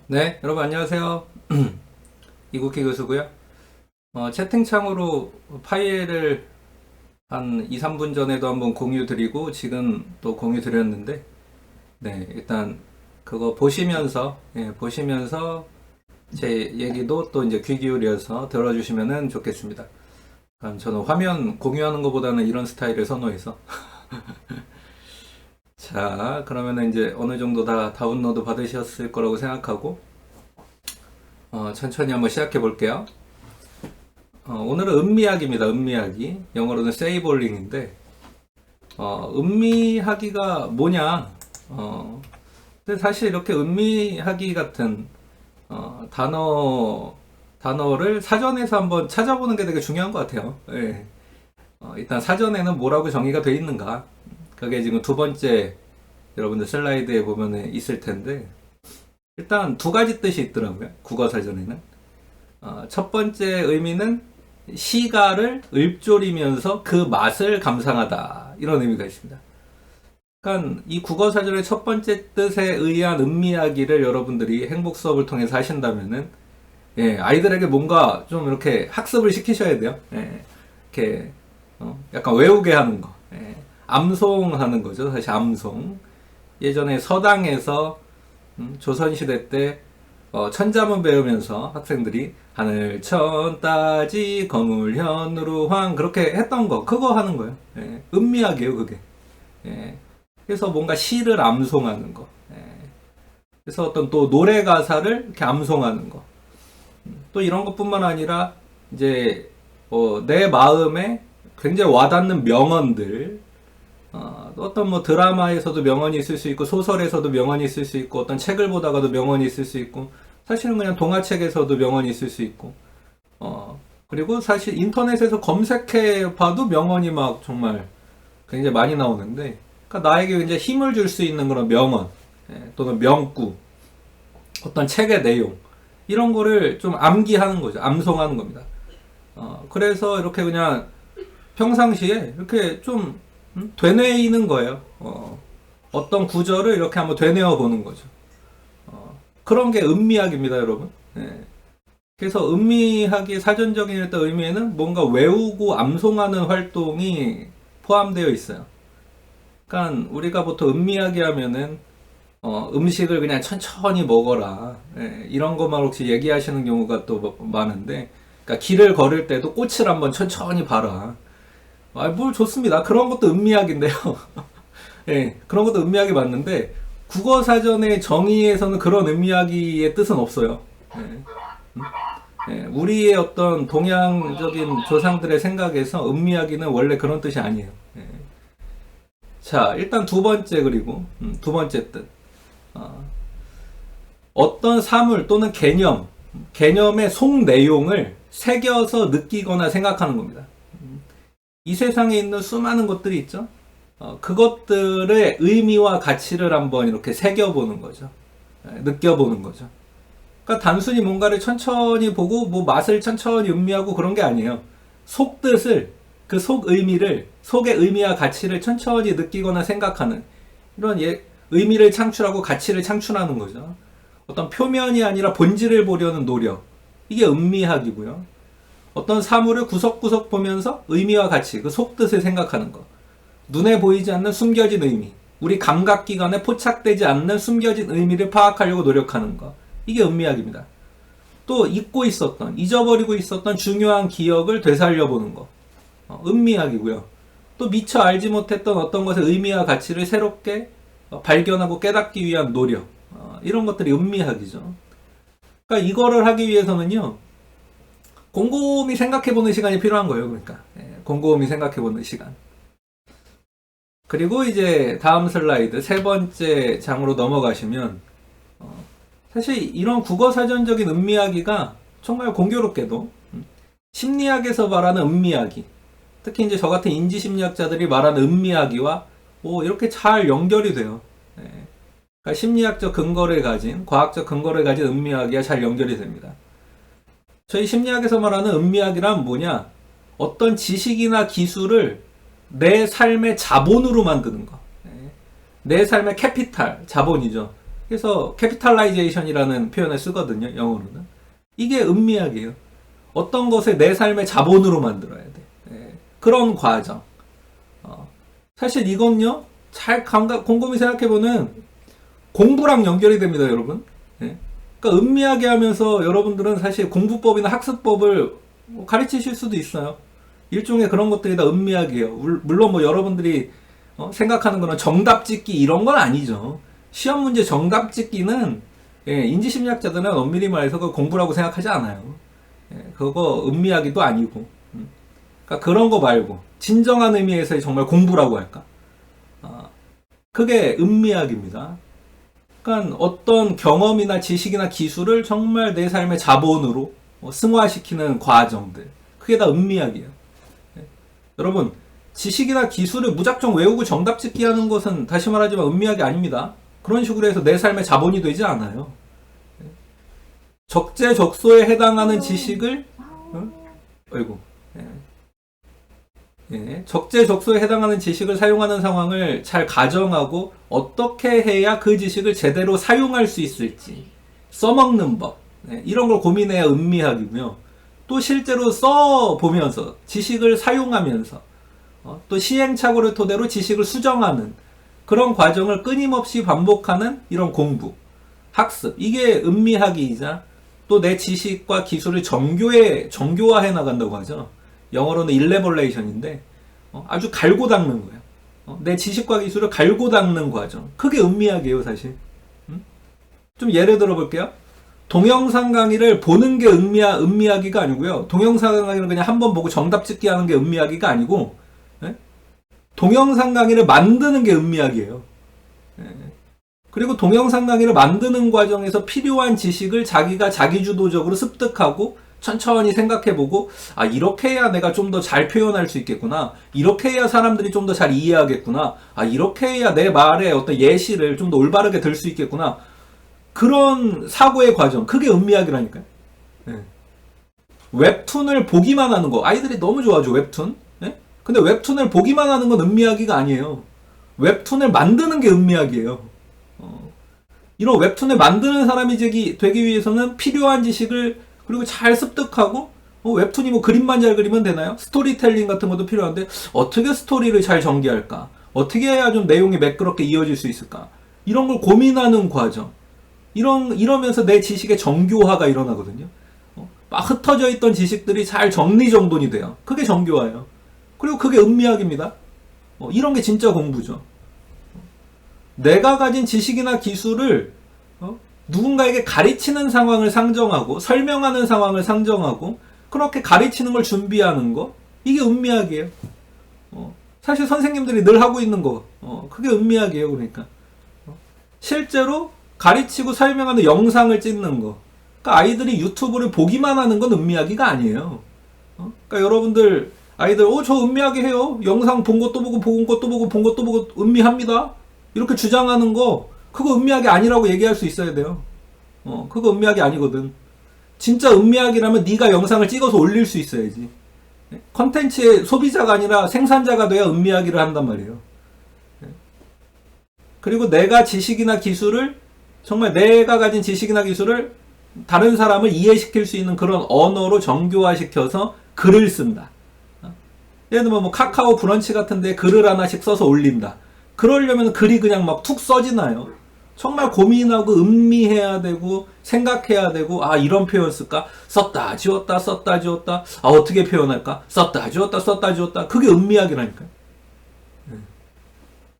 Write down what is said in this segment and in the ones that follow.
네, 여러분 안녕하세요. 이국희 교수고요. 채팅창으로 파일을 한 2, 3분 전에도 한번 공유 드리고 지금 또 공유 드렸는데, 네, 일단 그거 보시면서, 보시면서 제 얘기도 또 이제 귀 기울여서 들어주시면 좋겠습니다. 저는 화면 공유하는 것보다는 이런 스타일을 선호해서. 자, 그러면은 이제 어느 정도 다 다운로드 받으셨을 거라고 생각하고, 천천히 한번 시작해 볼게요. 오늘은 음미학입니다. 음미학이. 영어로는 세이볼링인데, 음미하기가 뭐냐? 근데 사실 이렇게 음미하기 같은, 단어를 사전에서 한번 찾아보는 게 되게 중요한 것 같아요. 예. 일단 사전에는 뭐라고 정의가 되어 있는가? 그게 지금 두 번째 여러분들 슬라이드에 보면 있을 텐데, 일단 두 가지 뜻이 있더라고요. 국어 사전에는. 첫 번째 의미는 시가를 읊조리면서 그 맛을 감상하다. 이런 의미가 있습니다. 그러니까 이 국어 사전의 첫 번째 뜻에 의한 음미하기를 여러분들이 행복 수업을 통해서 하신다면은, 아이들에게 뭔가 좀 이렇게 학습을 시키셔야 돼요. 이렇게 약간 외우게 하는 거. 암송하는 거죠. 사실 암송. 예전에 서당에서 조선시대 때 천자문 배우면서 학생들이 하늘 천 따지 거물 현으로 황 그렇게 했던 거 그거 하는 거예요. 음미하게요 그게. 그래서 뭔가 시를 암송하는 거. 그래서 어떤 또 노래 가사를 이렇게 암송하는 거. 또 이런 것뿐만 아니라 이제 내 마음에 굉장히 와닿는 명언들. 어떤 뭐 드라마에서도 명언이 있을 수 있고 소설에서도 명언이 있을 수 있고 어떤 책을 보다가도 명언이 있을 수 있고 사실은 그냥 동화책에서도 명언이 있을 수 있고 그리고 사실 인터넷에서 검색해 봐도 명언이 막 정말 굉장히 많이 나오는데 그러니까 나에게 이제 힘을 줄 수 있는 그런 명언 또는 명구 어떤 책의 내용 이런 거를 좀 암기하는 거죠. 암송하는 겁니다. 그래서 이렇게 그냥 평상시에 이렇게 좀 되뇌이는 거예요. 어떤 구절을 이렇게 한번 되뇌어 보는 거죠. 그런 게 음미학입니다, 여러분. 그래서 음미학의 사전적인 일단 의미에는 뭔가 외우고 암송하는 활동이 포함되어 있어요. 그러니까 우리가 보통 음미하게 하면은 음식을 그냥 천천히 먹어라 이런 것만 혹시 얘기하시는 경우가 또 많은데, 그러니까 길을 걸을 때도 꽃을 한번 천천히 봐라. 뭘 좋습니다. 그런 것도 음미학인데요. 그런 것도 음미학이 맞는데 국어 사전의 정의에서는 그런 음미학의 뜻은 없어요. 우리의 어떤 동양적인 조상들의 생각에서 음미하기는 원래 그런 뜻이 아니에요. 자, 일단 두 번째 그리고 두 번째 뜻. 어떤 사물 또는 개념의 속 내용을 새겨서 느끼거나 생각하는 겁니다. 이 세상에 있는 수많은 것들이 있죠. 그것들의 의미와 가치를 한번 이렇게 새겨보는 거죠. 느껴보는 거죠. 그러니까 단순히 뭔가를 천천히 보고 뭐 맛을 천천히 음미하고 그런 게 아니에요. 속뜻을 그 속 의미를 속의 의미와 가치를 천천히 느끼거나 생각하는 이런 의미를 창출하고 가치를 창출하는 거죠. 어떤 표면이 아니라 본질을 보려는 노력. 이게 음미학이고요. 어떤 사물을 구석구석 보면서 의미와 가치, 그 속뜻을 생각하는 것. 눈에 보이지 않는 숨겨진 의미. 우리 감각기관에 포착되지 않는 숨겨진 의미를 파악하려고 노력하는 것. 이게 음미학입니다. 또 잊어버리고 있었던 중요한 기억을 되살려보는 것. 음미학이고요. 또 미처 알지 못했던 어떤 것의 의미와 가치를 새롭게 발견하고 깨닫기 위한 노력. 이런 것들이 음미학이죠. 그러니까 이거를 하기 위해서는요. 곰곰이 생각해보는 시간이 필요한 거예요. 그러니까 곰곰이 생각해보는 시간. 그리고 이제 다음 슬라이드 세 번째 장으로 넘어가시면 사실 이런 국어 사전적인 음미하기가 정말 공교롭게도 심리학에서 말하는 음미하기, 특히 이제 저 같은 인지심리학자들이 말하는 음미하기와 이렇게 잘 연결이 돼요. 그러니까 심리학적 근거를 가진, 과학적 근거를 가진 음미하기가 잘 연결이 됩니다. 저희 심리학에서 말하는 음미학이란 뭐냐? 어떤 지식이나 기술을 내 삶의 자본으로 만드는 거. 내 삶의 캐피탈, 자본이죠. 그래서 캐피탈라이제이션이라는 표현을 쓰거든요. 영어로는. 이게 음미학이에요. 어떤 것을 내 삶의 자본으로 만들어야 돼. 예, 그런 과정. 사실 이건요, 잘 곰곰이 생각해보면 공부랑 연결이 됩니다, 여러분. 예? 그러니까 음미하게 하면서 여러분들은 사실 공부법이나 학습법을 가르치실 수도 있어요. 일종의 그런 것들이 다 음미학이에요. 물론 뭐 여러분들이 생각하는 거는 정답 짓기 이런 건 아니죠. 시험 문제 정답 짓기는 인지심리학자들은 엄밀히 말해서 그 공부라고 생각하지 않아요. 그거 음미하기도 아니고. 그러니까 그런 거 말고 진정한 의미에서의 정말 공부라고 할까? 그게 음미학입니다. 그러니까 어떤 경험이나 지식이나 기술을 정말 내 삶의 자본으로 승화시키는 과정들. 그게 다 음미학이에요. 여러분, 지식이나 기술을 무작정 외우고 정답 짓기 하는 것은 다시 말하지만 음미학이 아닙니다. 그런 식으로 해서 내 삶의 자본이 되지 않아요. 적재적소에 해당하는 지식을 아이고 적재적소에 해당하는 지식을 사용하는 상황을 잘 가정하고 어떻게 해야 그 지식을 제대로 사용할 수 있을지 써먹는 법 이런 걸 고민해야 음미학이고요. 또 실제로 써보면서 지식을 사용하면서 또 시행착오를 토대로 지식을 수정하는 그런 과정을 끊임없이 반복하는 이런 공부, 학습 이게 음미학이자 또 내 지식과 기술을 정교화해 나간다고 하죠. 영어로는 일레볼레이션인데 아주 갈고 닦는 거예요. 내 지식과 기술을 갈고 닦는 과정. 그게 음미학이에요, 사실. 좀 예를 들어 볼게요. 동영상 강의를 보는 게 음미하기가 아니고요. 동영상 강의를 그냥 한번 보고 정답 짓기 하는 게 음미하기가 아니고 동영상 강의를 만드는 게 음미학이에요. 그리고 동영상 강의를 만드는 과정에서 필요한 지식을 자기가 자기주도적으로 습득하고 천천히 생각해보고 이렇게 해야 내가 좀 더 잘 표현할 수 있겠구나. 이렇게 해야 사람들이 좀 더 잘 이해하겠구나. 이렇게 해야 내 말에 어떤 예시를 좀 더 올바르게 들 수 있겠구나. 그런 사고의 과정. 그게 음미학이라니까요. 웹툰을 보기만 하는 거. 아이들이 너무 좋아하죠, 웹툰. 근데 웹툰을 보기만 하는 건 음미학이가 아니에요. 웹툰을 만드는 게 음미학이에요. 이런 웹툰을 만드는 사람이 되기 위해서는 필요한 지식을 그리고 잘 습득하고 웹툰이 뭐 그림만 잘 그리면 되나요? 스토리텔링 같은 것도 필요한데 어떻게 스토리를 잘 전개할까? 어떻게 해야 좀 내용이 매끄럽게 이어질 수 있을까? 이런 걸 고민하는 과정. 이러면서 내 지식의 정교화가 일어나거든요. 막 흩어져 있던 지식들이 잘 정리정돈이 돼요. 그게 정교화예요. 그리고 그게 음미학입니다. 이런 게 진짜 공부죠. 내가 가진 지식이나 기술을 누군가에게 가르치는 상황을 상정하고 설명하는 상황을 상정하고 그렇게 가르치는 걸 준비하는 거 이게 음미학이에요. 사실 선생님들이 늘 하고 있는 거 그게 음미학이에요. 그러니까 실제로 가르치고 설명하는 영상을 찍는 거 그러니까 아이들이 유튜브를 보기만 하는 건 음미학이가 아니에요. 그러니까 여러분들 아이들 저 음미하게 해요. 영상 본 것도 보고 본 것도 보고 본 것도 보고 음미합니다. 이렇게 주장하는 거 그거 음미학이 아니라고 얘기할 수 있어야 돼요. 그거 음미학이 아니거든. 진짜 음미학이라면 네가 영상을 찍어서 올릴 수 있어야지. 컨텐츠의 소비자가 아니라 생산자가 돼야 음미학이를 한단 말이에요. 그리고 내가 지식이나 기술을 정말 내가 가진 지식이나 기술을 다른 사람을 이해시킬 수 있는 그런 언어로 정교화시켜서 글을 쓴다. 예를 들면 뭐 카카오 브런치 같은데 글을 하나씩 써서 올린다. 그러려면 글이 그냥 막 툭 써지나요? 정말 고민하고 음미해야 되고 생각해야 되고 이런 표현 쓸까? 썼다 지웠다 썼다 지웠다 어떻게 표현할까? 썼다 지웠다 썼다 지웠다 그게 음미학이라니까요.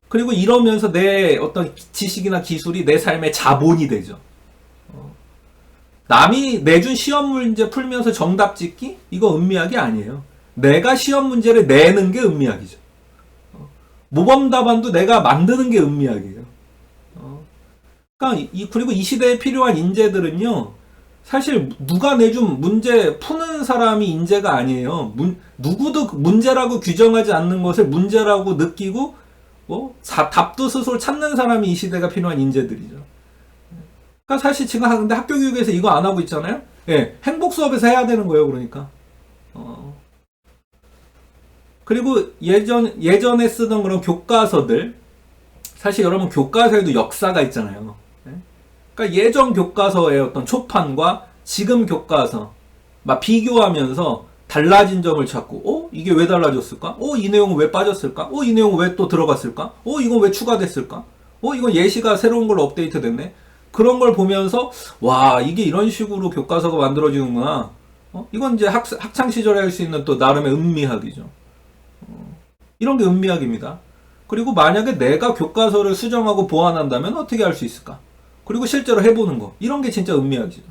그리고 이러면서 내 어떤 지식이나 기술이 내 삶의 자본이 되죠. 남이 내준 시험 문제 풀면서 정답 짓기? 이거 음미학이 아니에요. 내가 시험 문제를 내는 게 음미학이죠. 모범 답안도 내가 만드는 게 음미학이에요. 그러니까 그리고 이 시대에 필요한 인재들은요, 사실 누가 내준 문제 푸는 사람이 인재가 아니에요. 누구도 문제라고 규정하지 않는 것을 문제라고 느끼고 답도 스스로 찾는 사람이 이 시대가 필요한 인재들이죠. 그러니까 사실 지금 근데 학교 교육에서 이거 안 하고 있잖아요. 행복 수업에서 해야 되는 거예요. 그러니까. 그리고 예전에 쓰던 그런 교과서들, 사실 여러분 교과서에도 역사가 있잖아요. 그러니까 예전 교과서의 어떤 초판과 지금 교과서 막 비교하면서 달라진 점을 찾고, 이게 왜 달라졌을까? 이 내용은 왜 빠졌을까? 이 내용은 왜 또 들어갔을까? 이건 왜 추가됐을까? 이건 예시가 새로운 걸로 업데이트 됐네? 그런 걸 보면서, 와, 이게 이런 식으로 교과서가 만들어지는구나. 이건 이제 학창 시절에 할 수 있는 또 나름의 음미학이죠. 이런 게 음미학입니다. 그리고 만약에 내가 교과서를 수정하고 보완한다면 어떻게 할 수 있을까? 그리고 실제로 해보는 거. 이런 게 진짜 음미학이죠.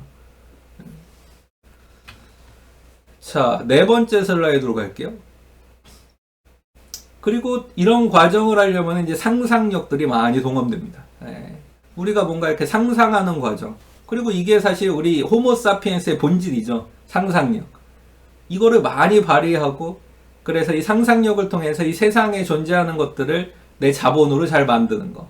자, 네 번째 슬라이드로 갈게요. 그리고 이런 과정을 하려면 이제 상상력들이 많이 동원됩니다. 우리가 뭔가 이렇게 상상하는 과정. 그리고 이게 사실 우리 호모사피엔스의 본질이죠. 상상력. 이거를 많이 발휘하고, 그래서 이 상상력을 통해서 이 세상에 존재하는 것들을 내 자본으로 잘 만드는 거.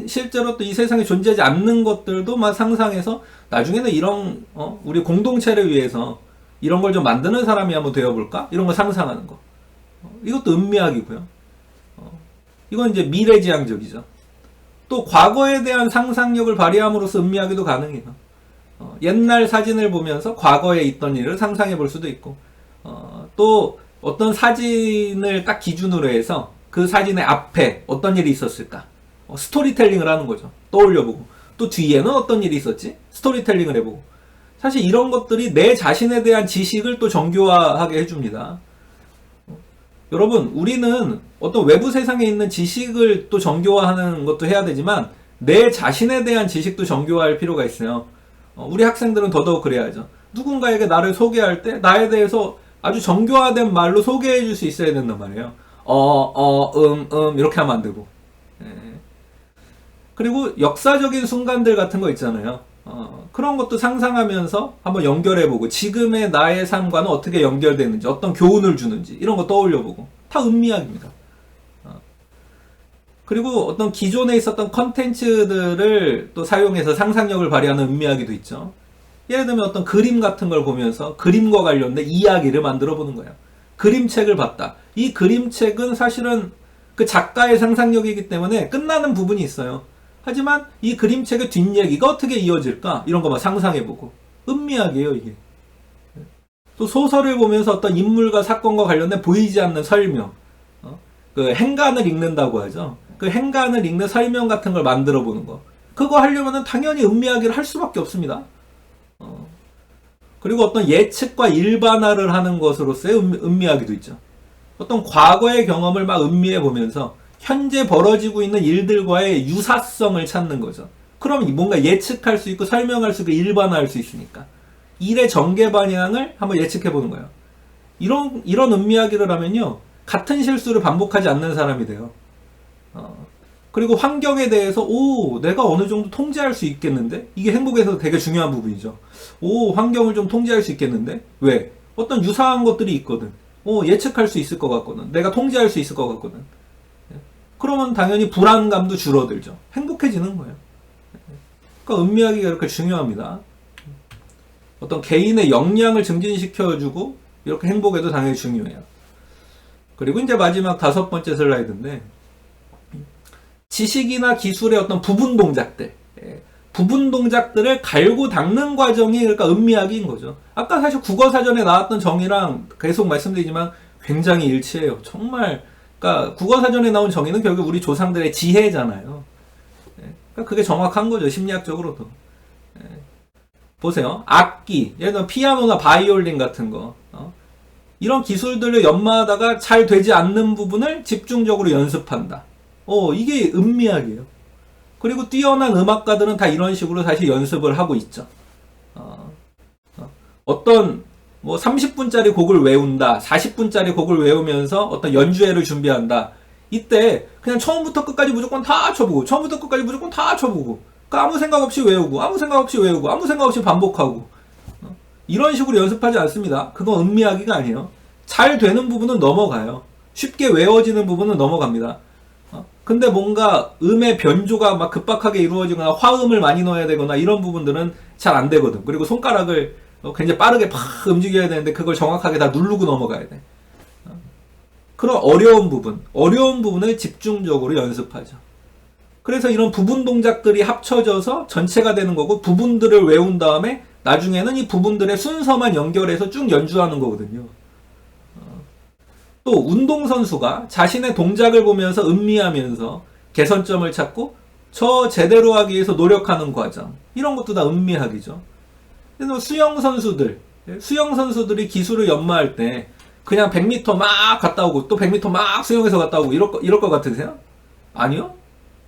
실제로 또 이 세상에 존재하지 않는 것들도 막 상상해서 나중에는 이런, 우리 공동체를 위해서 이런 걸 좀 만드는 사람이 한번 되어볼까? 이런 거 상상하는 거. 이것도 음미학이고요. 이건 이제 미래지향적이죠. 또 과거에 대한 상상력을 발휘함으로써 음미하기도 가능해요. 옛날 사진을 보면서 과거에 있던 일을 상상해 볼 수도 있고, 또 어떤 사진을 딱 기준으로 해서 그 사진의 앞에 어떤 일이 있었을까? 스토리텔링을 하는 거죠. 떠올려보고. 또 뒤에는 어떤 일이 있었지? 스토리텔링을 해보고. 사실 이런 것들이 내 자신에 대한 지식을 또 정교화하게 해줍니다. 여러분, 우리는 어떤 외부 세상에 있는 지식을 또 정교화하는 것도 해야 되지만 내 자신에 대한 지식도 정교화할 필요가 있어요. 우리 학생들은 더더욱 그래야죠. 누군가에게 나를 소개할 때 나에 대해서 아주 정교화된 말로 소개해 줄 수 있어야 된단 말이에요. 이렇게 하면 안 되고. 그리고 역사적인 순간들 같은 거 있잖아요. 그런 것도 상상하면서 한번 연결해보고 지금의 나의 삶과는 어떻게 연결되는지, 어떤 교훈을 주는지 이런 거 떠올려보고. 다 음미학입니다. 그리고 어떤 기존에 있었던 컨텐츠들을 또 사용해서 상상력을 발휘하는 음미학이도 있죠. 예를 들면 어떤 그림 같은 걸 보면서 그림과 관련된 이야기를 만들어 보는 거예요. 그림책을 봤다. 이 그림책은 사실은 그 작가의 상상력이기 때문에 끝나는 부분이 있어요. 하지만 이 그림책의 뒷얘기가 어떻게 이어질까? 이런 거 막 상상해보고. 음미학이에요, 이게. 또 소설을 보면서 어떤 인물과 사건과 관련된 보이지 않는 설명. 그 행간을 읽는다고 하죠. 그 행간을 읽는 설명 같은 걸 만들어 보는 거. 그거 하려면 당연히 음미하기를 할 수밖에 없습니다. 그리고 어떤 예측과 일반화를 하는 것으로서의 음미하기도 있죠. 어떤 과거의 경험을 막 음미해 보면서 현재 벌어지고 있는 일들과의 유사성을 찾는 거죠. 그럼 뭔가 예측할 수 있고 설명할 수 있고 일반화할 수 있으니까. 일의 전개 방향을 한번 예측해 보는 거예요. 이런 음미하기를 하면요. 같은 실수를 반복하지 않는 사람이 돼요. 그리고 환경에 대해서 내가 어느 정도 통제할 수 있겠는데? 이게 행복에서 되게 중요한 부분이죠. 환경을 좀 통제할 수 있겠는데? 왜? 어떤 유사한 것들이 있거든. 예측할 수 있을 것 같거든. 내가 통제할 수 있을 것 같거든. 그러면 당연히 불안감도 줄어들죠. 행복해지는 거예요. 그러니까 음미하기가 이렇게 중요합니다. 어떤 개인의 역량을 증진시켜주고 이렇게 행복에도 당연히 중요해요. 그리고 이제 마지막 5번째 슬라이드인데 지식이나 기술의 어떤 부분 동작들, 부분 동작들을 갈고 닦는 과정이 그러니까 음미하기인 거죠. 아까 사실 국어사전에 나왔던 정의랑 계속 말씀드리지만 굉장히 일치해요. 정말 그러니까 국어사전에 나온 정의는 결국 우리 조상들의 지혜잖아요. 그러니까 그게 정확한 거죠. 심리학적으로도. 보세요. 악기, 예를 들어 피아노나 바이올린 같은 거. 이런 기술들을 연마하다가 잘 되지 않는 부분을 집중적으로 연습한다. 이게 음미학이에요. 그리고 뛰어난 음악가들은 다 이런 식으로 사실 연습을 하고 있죠. 어떤 30분짜리 곡을 외운다, 40분짜리 곡을 외우면서 어떤 연주회를 준비한다. 이때 그냥 처음부터 끝까지 무조건 다 쳐보고, 처음부터 끝까지 무조건 다 쳐보고, 그러니까 아무 생각 없이 외우고, 아무 생각 없이 외우고, 아무 생각 없이 반복하고. 이런 식으로 연습하지 않습니다. 그건 음미하기가 아니에요. 잘 되는 부분은 넘어가요. 쉽게 외워지는 부분은 넘어갑니다. 근데 뭔가 음의 변조가 막 급박하게 이루어지거나 화음을 많이 넣어야 되거나 이런 부분들은 잘 안 되거든. 그리고 손가락을 굉장히 빠르게 팍 움직여야 되는데 그걸 정확하게 다 누르고 넘어가야 돼. 그런 어려운 부분을 집중적으로 연습하죠. 그래서 이런 부분 동작들이 합쳐져서 전체가 되는 거고, 부분들을 외운 다음에 나중에는 이 부분들의 순서만 연결해서 쭉 연주하는 거거든요. 또 운동선수가 자신의 동작을 보면서 음미하면서 개선점을 찾고 저 제대로 하기 위해서 노력하는 과정, 이런 것도 다 음미학이죠. 그래서 수영선수들이 기술을 연마할 때 그냥 100m 막 갔다 오고 또 100m 막 수영해서 갔다 오고 이럴 것 같으세요? 아니요?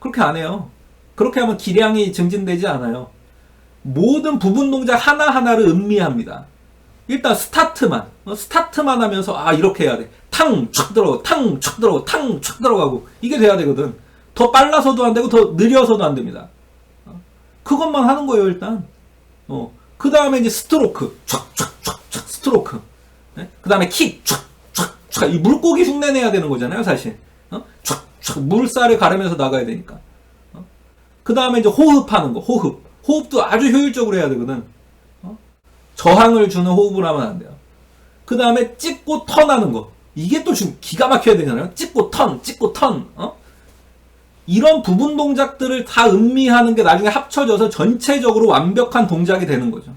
그렇게 안 해요. 그렇게 하면 기량이 증진되지 않아요. 모든 부분 동작 하나하나를 음미합니다. 일단 스타트만 하면서 이렇게 해야 돼. 탕, 촥 들어가고, 탕, 촥 들어가고, 탕, 촥 들어가고. 이게 돼야 되거든. 더 빨라서도 안 되고, 더 느려서도 안 됩니다. 그것만 하는 거예요, 일단. 그 다음에 이제 스트로크. 촥, 촥, 촥, 촥, 스트로크. 네? 그 다음에 킥. 촥, 촥, 촥. 이 물고기 흉내 내야 되는 거잖아요, 사실. 촥, 촥. 물살을 가르면서 나가야 되니까. 그 다음에 이제 호흡하는 거, 호흡도 아주 효율적으로 해야 되거든. 저항을 주는 호흡을 하면 안 돼요. 그 다음에 찍고 턴하는 거. 이게 또 기가 막혀야 되잖아요. 찍고 턴. 이런 부분 동작들을 다 음미하는 게 나중에 합쳐져서 전체적으로 완벽한 동작이 되는 거죠.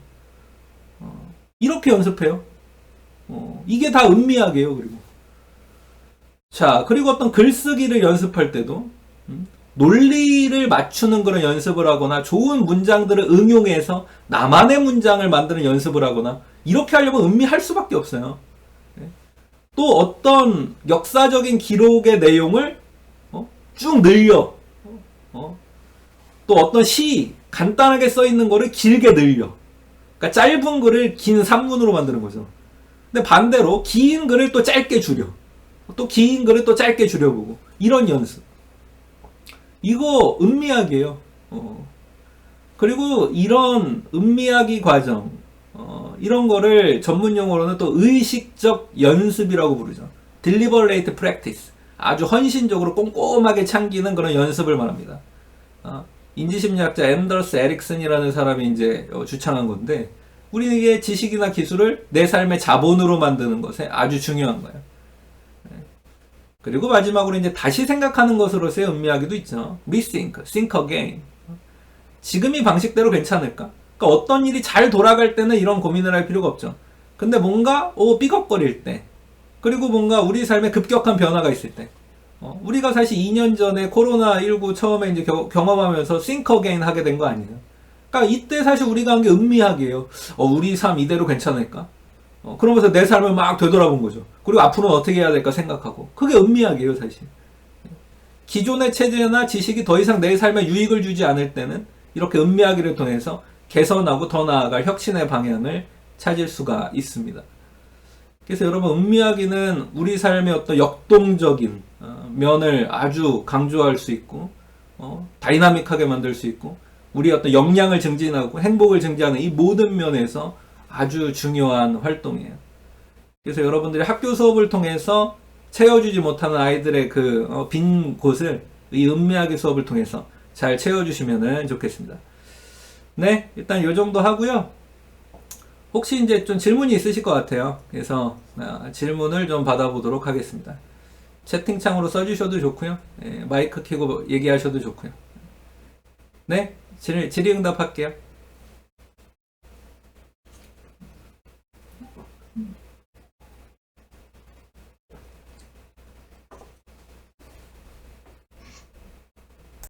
이렇게 연습해요. 이게 다 음미학이에요, 그리고. 자, 그리고 어떤 글쓰기를 연습할 때도, 논리를 맞추는 그런 연습을 하거나 좋은 문장들을 응용해서 나만의 문장을 만드는 연습을 하거나 이렇게 하려면 음미할 수밖에 없어요. 또 어떤 역사적인 기록의 내용을 쭉 늘려, 또 어떤 시 간단하게 써 있는 거를 길게 늘려. 그러니까 짧은 글을 긴 산문으로 만드는 거죠. 근데 반대로 긴 글을 또 짧게 줄여, 또 긴 글을 또 짧게 줄여보고, 이런 연습. 이거 음미학이에요. 그리고 이런 음미학이 과정, 이런 거를 전문 용어로는 또 의식적 연습이라고 부르죠. deliberate practice. 아주 헌신적으로 꼼꼼하게 참기는 그런 연습을 말합니다. 인지심리학자 앤더스 에릭슨이라는 사람이 이제 주창한 건데, 우리에게 지식이나 기술을 내 삶의 자본으로 만드는 것에 아주 중요한 거예요. 그리고 마지막으로 이제 다시 생각하는 것으로서의 음미하기도 있죠. rethink, think again. 지금 이 방식대로 괜찮을까? 그러니까 어떤 일이 잘 돌아갈 때는 이런 고민을 할 필요가 없죠. 근데 뭔가 삐걱거릴 때, 그리고 뭔가 우리 삶에 급격한 변화가 있을 때, 우리가 사실 2년 전에 코로나19 처음에 이제 경험하면서 think again 하게 된 거 아니에요? 그러니까 이때 사실 우리가 한 게 음미학이에요. 우리 삶 이대로 괜찮을까? 그러면서 내 삶을 막 되돌아본 거죠. 그리고 앞으로는 어떻게 해야 될까 생각하고. 그게 음미학이에요, 사실. 기존의 체제나 지식이 더 이상 내 삶에 유익을 주지 않을 때는 이렇게 음미하기를 통해서 개선하고 더 나아갈 혁신의 방향을 찾을 수가 있습니다. 그래서 여러분, 음미하기는 우리 삶의 어떤 역동적인 면을 아주 강조할 수 있고, 다이나믹하게 만들 수 있고, 우리 어떤 역량을 증진하고 행복을 증진하는 이 모든 면에서 아주 중요한 활동이에요. 그래서 여러분들이 학교 수업을 통해서 채워주지 못하는 아이들의 그 빈 곳을 이 음미하기 수업을 통해서 잘 채워주시면 좋겠습니다. 네, 일단 요 정도 하고요. 혹시 이제 좀 질문이 있으실 것 같아요. 그래서 질문을 좀 받아보도록 하겠습니다. 채팅창으로 써주셔도 좋고요. 마이크 켜고 얘기하셔도 좋고요. 네, 질의응답 할게요.